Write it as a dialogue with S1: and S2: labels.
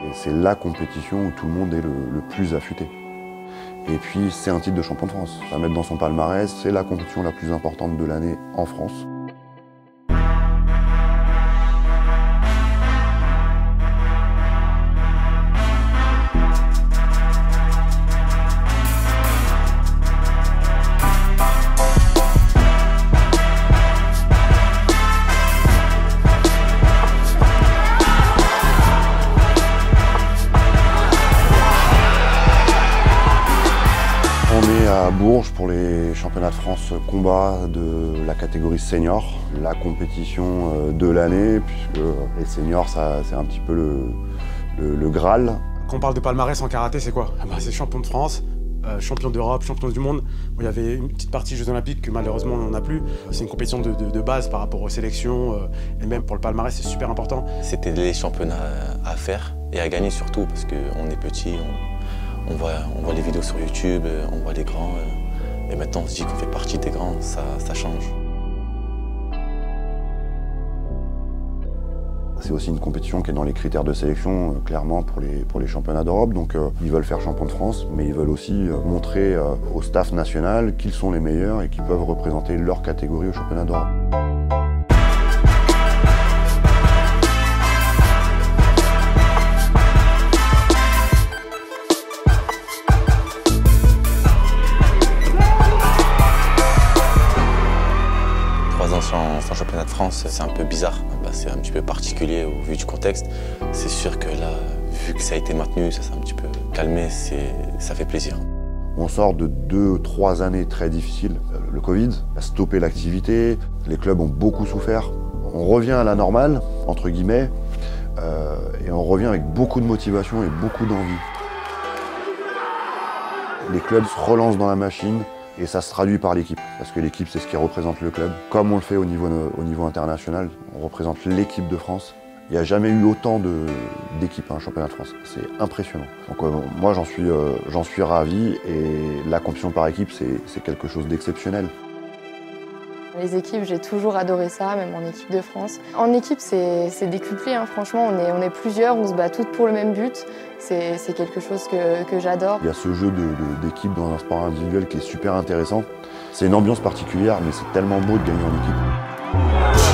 S1: Et c'est la compétition où tout le monde est le plus affûté. Et puis c'est un titre de champion de France. À mettre dans son palmarès, c'est la compétition la plus importante de l'année en France. On est à Bourges pour les championnats de France combat de la catégorie senior, la compétition de l'année, puisque les seniors, c'est un petit peu le Graal.
S2: Quand on parle de palmarès en karaté, c'est quoi? C'est champion de France, champion d'Europe, champion du monde. Il y avait une petite partie Jeux Olympiques que malheureusement on n'en a plus. C'est une compétition de base par rapport aux sélections, et même pour le palmarès, c'est super important.
S3: C'était les championnats à faire et à gagner surtout, parce qu'on est petit. On voit les vidéos sur YouTube, on voit les grands, et maintenant on se dit qu'on fait partie des grands, ça change.
S1: C'est aussi une compétition qui est dans les critères de sélection, clairement, pour les championnats d'Europe. Donc ils veulent faire champion de France, mais ils veulent aussi montrer au staff national qu'ils sont les meilleurs et qu'ils peuvent représenter leur catégorie au championnat d'Europe.
S3: Sans championnat de France, c'est un peu bizarre, c'est un petit peu particulier au vu du contexte. C'est sûr que là, vu que ça a été maintenu, ça s'est un petit peu calmé, ça fait plaisir.
S1: On sort de 2-3 années très difficiles. Le Covid a stoppé l'activité, les clubs ont beaucoup souffert. On revient à la normale, entre guillemets, et on revient avec beaucoup de motivation et beaucoup d'envie. Les clubs se relancent dans la machine. Et ça se traduit par l'équipe, parce que l'équipe, c'est ce qui représente le club. Comme on le fait au niveau international, on représente l'équipe de France. Il n'y a jamais eu autant d'équipes à un championnat de France. C'est impressionnant. Donc moi, j'en suis ravi, et la compétition par équipe, c'est quelque chose d'exceptionnel.
S4: Les équipes, j'ai toujours adoré ça, même en équipe de France. En équipe, c'est décuplé, hein. Franchement, on est plusieurs, on se bat toutes pour le même but. C'est quelque chose que j'adore.
S1: Il y a ce jeu d'équipe dans un sport individuel qui est super intéressant. C'est une ambiance particulière, mais c'est tellement beau de gagner en équipe.